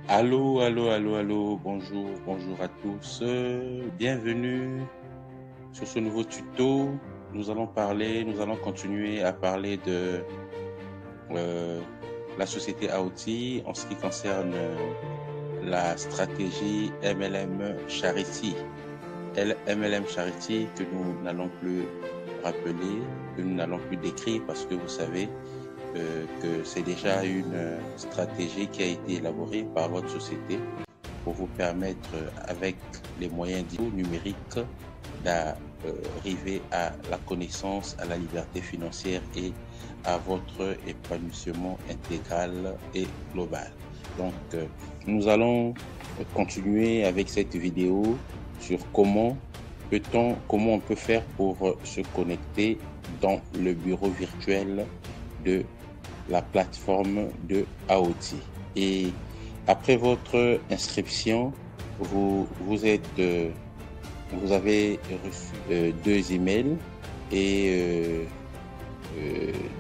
Allô, allô, allô, allô, bonjour, bonjour à tous. Bienvenue sur ce nouveau tuto. Nous allons continuer à parler de la société AOT en ce qui concerne la stratégie MLM Charity. MLM Charity que nous n'allons plus rappeler, que nous n'allons plus décrire parce que vous savez que c'est déjà une stratégie qui a été élaborée par votre société pour vous permettre, avec les moyens numériques, d'arriver à la connaissance, à la liberté financière et à votre épanouissement intégral et global. Donc, nous allons continuer avec cette vidéo sur comment on peut faire pour se connecter dans le bureau virtuel de la plateforme de AOT. Et après votre inscription, vous avez reçu 2 emails et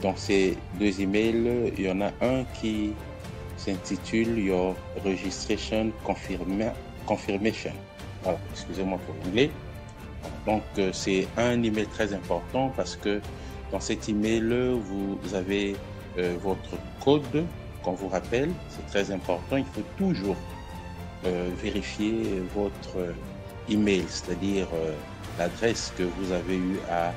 dans ces 2 emails, il y en a un qui s'intitule Your Registration Confirmation. Voilà, excusez-moi pour l'anglais. Donc c'est un email très important parce que dans cet email, vous avez votre code qu'on vous rappelle. C'est très important. Il faut toujours vérifier votre email, c'est-à-dire l'adresse que vous avez eu à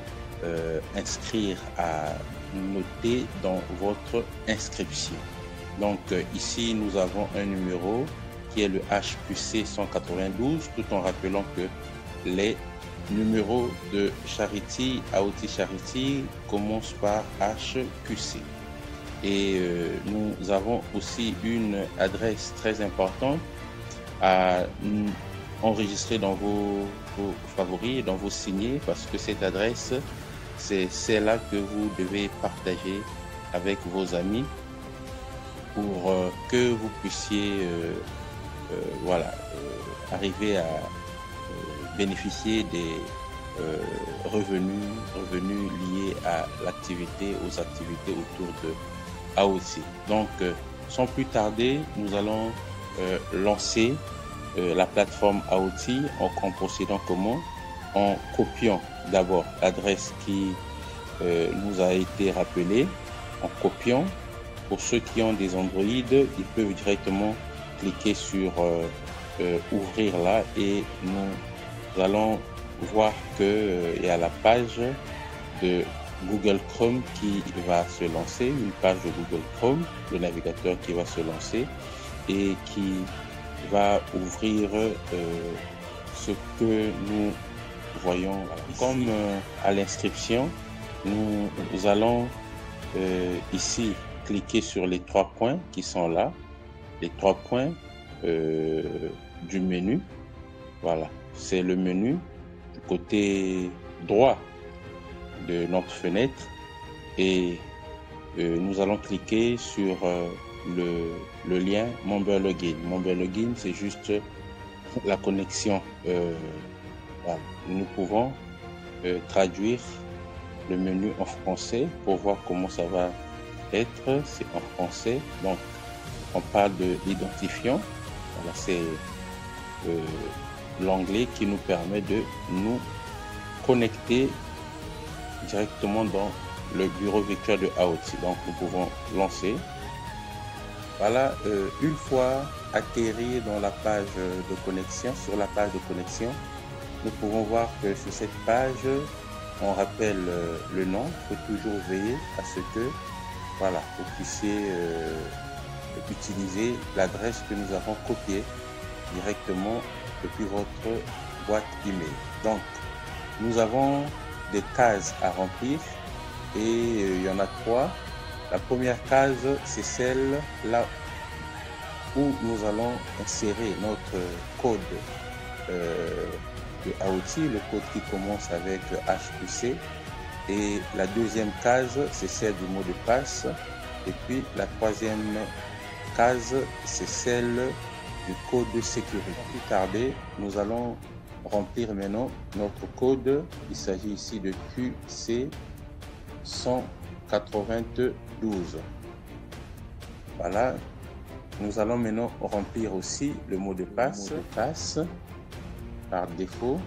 inscrire, à noter dans votre inscription. Donc ici, nous avons un numéro qui est le HQC 192, tout en rappelant que les numéros de Charity, AOT Charity, commencent par HQC. Et nous avons aussi une adresse très importante à enregistrer dans vos favoris et dans vos signés, parce que cette adresse, c'est celle-là que vous devez partager avec vos amis pour que vous puissiez arriver à bénéficier des revenus liés à l'activité, aux activités autour de AOT. Donc, sans plus tarder, nous allons lancer la plateforme AOT en procédant comment? En copiant d'abord l'adresse qui nous a été rappelée, en copiant. Pour ceux qui ont des Android, ils peuvent directement cliquer sur ouvrir là et nous allons voir qu'il y a la page de Google Chrome qui va se lancer, une page de Google Chrome, le navigateur qui va se lancer et qui va ouvrir ce que nous voyons ici. Comme à l'inscription, nous allons ici cliquer sur les 3 points qui sont là, les 3 points du menu. Voilà, c'est le menu du côté droit de notre fenêtre et nous allons cliquer sur le lien Member Login. Member Login, c'est juste la connexion. Voilà. Nous pouvons traduire le menu en français pour voir comment ça va être. C'est en français, donc on parle de l'identifiant. Voilà, c'est l'onglet qui nous permet de nous connecter directement dans le bureau virtuel de AOT. Donc nous pouvons lancer. Voilà, une fois atterri dans la page de connexion, sur la page de connexion, nous pouvons voir que sur cette page, on rappelle le nom. Il faut toujours veiller à ce que vous puissiez utiliser l'adresse que nous avons copiée directement depuis votre boîte email. Donc, nous avons des cases à remplir et il y en a 3. La première case, c'est celle-là où nous allons insérer notre code de AOT, le code qui commence avec HQC. Et la deuxième case, c'est celle du mot de passe. Et puis la troisième case, c'est celle du code de sécurité. Sans plus tarder, nous allons remplir maintenant notre code. Il s'agit ici de QC 192. Voilà, nous allons maintenant remplir aussi le mot de passe par défaut.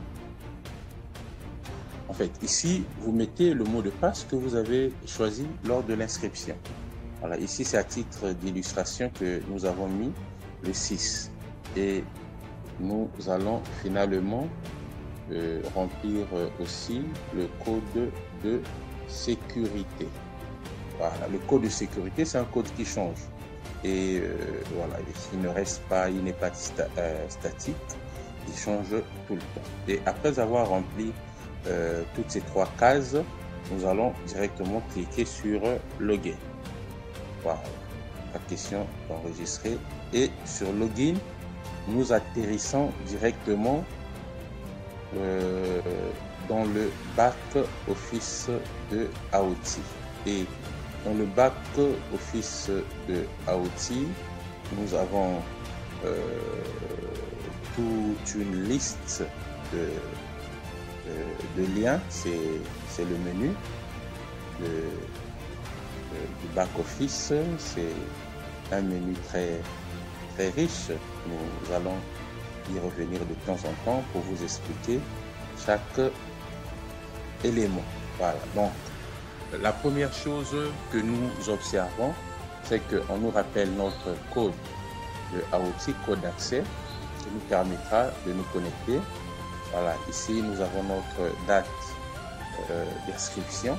En fait, ici, vous mettez le mot de passe que vous avez choisi lors de l'inscription. Voilà, ici, c'est à titre d'illustration que nous avons mis le 6. Et nous allons finalement remplir aussi le code de sécurité. Voilà, le code de sécurité, c'est un code qui change. Et voilà, il ne reste pas, il n'est pas statique, il change tout le temps. Et après avoir rempli toutes ces 3 cases, nous allons directement cliquer sur Login. Voilà, la question d'enregistrer. Et sur Login, nous atterrissons directement dans le back office de Aoti. Et dans le back office de Aoti, nous avons toute une liste de liens. C'est le menu du back office. C'est un menu très riche. Nous allons y revenir de temps en temps pour vous expliquer chaque élément. Voilà, donc la première chose que nous observons, c'est qu'on nous rappelle notre code de Aoti, code d'accès, qui nous permettra de nous connecter. Voilà, ici nous avons notre date d'inscription.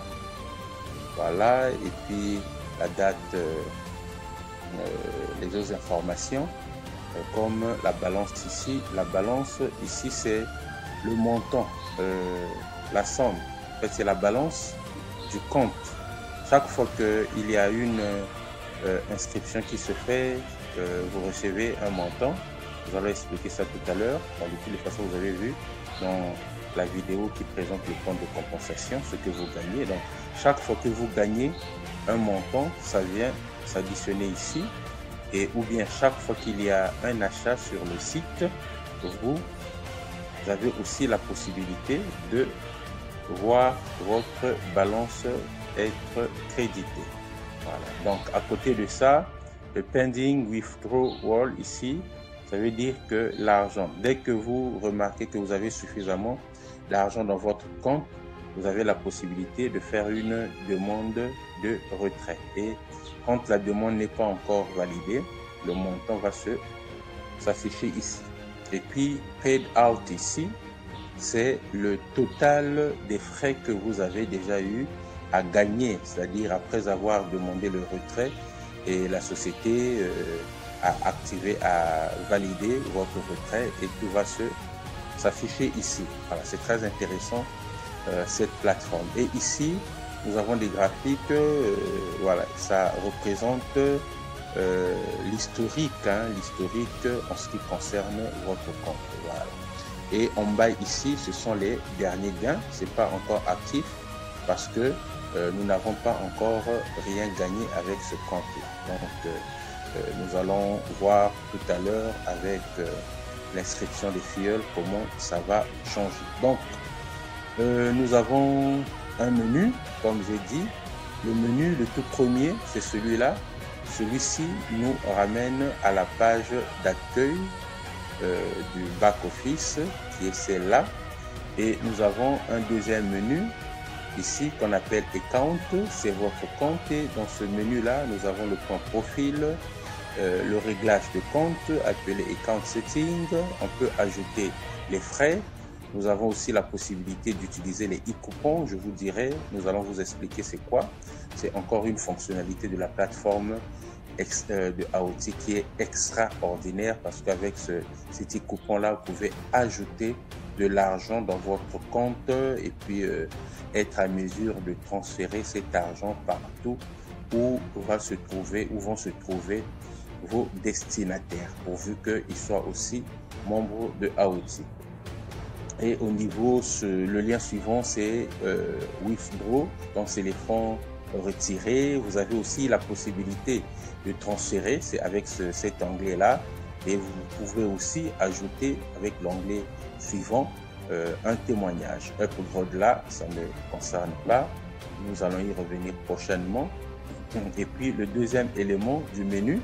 Voilà, et puis la date, les autres informations, comme la balance ici. La balance ici, c'est le montant, la somme. En fait, c'est la balance du compte. Chaque fois qu'il y a une inscription qui se fait, vous recevez un montant. Nous allons expliquer ça tout à l'heure. De toutes les façons, vous avez vu dans la vidéo qui présente le compte de compensation, ce que vous gagnez. Donc, chaque fois que vous gagnez un montant, ça vient s'additionner ici. Et ou bien chaque fois qu'il y a un achat sur le site, vous avez aussi la possibilité de voir votre balance être créditée. Voilà. Donc, à côté de ça, le pending withdrawal ici, ça veut dire que l'argent, dès que vous remarquez que vous avez suffisamment d'argent dans votre compte, vous avez la possibilité de faire une demande de retrait. Et quand la demande n'est pas encore validée, le montant va s'afficher ici. Et puis, paid out ici, c'est le total des frais que vous avez déjà eu à gagner, c'est-à-dire après avoir demandé le retrait et la société a activé, a validé votre retrait et tout va s'afficher ici. Voilà, c'est très intéressant cette plateforme. Et ici, nous avons des graphiques, voilà, ça représente l'historique, l'historique en ce qui concerne votre compte. Voilà. Et en bas ici, ce sont les derniers gains. C'est pas encore actif parce que nous n'avons pas encore rien gagné avec ce compte-là. Donc, nous allons voir tout à l'heure avec l'inscription des filleuls comment ça va changer. Donc, nous avons un menu, comme j'ai dit. Le menu, le tout premier, c'est celui-là. Celui-ci nous ramène à la page d'accueil du back-office, qui est celle-là. Et nous avons un deuxième menu, ici, qu'on appelle Account. C'est votre compte. Et dans ce menu-là, nous avons le point Profil, le réglage de compte, appelé Account Setting. On peut ajouter les frais. Nous avons aussi la possibilité d'utiliser les e-coupons. Je vous dirai, nous allons vous expliquer c'est quoi. C'est encore une fonctionnalité de la plateforme de Aoti qui est extraordinaire parce qu'avec cet e-coupon-là, vous pouvez ajouter de l'argent dans votre compte et puis être à mesure de transférer cet argent partout où vont se trouver vos destinataires, pourvu qu'ils soient aussi membres de Aoti. Et au niveau, le lien suivant, c'est Withdraw, donc c'est les fonds retirés. Vous avez aussi la possibilité de transférer, c'est avec cet onglet-là. Et vous pouvez aussi ajouter avec l'onglet suivant un témoignage. Upgrade là, ça ne concerne pas. Nous allons y revenir prochainement. Et puis le deuxième élément du menu,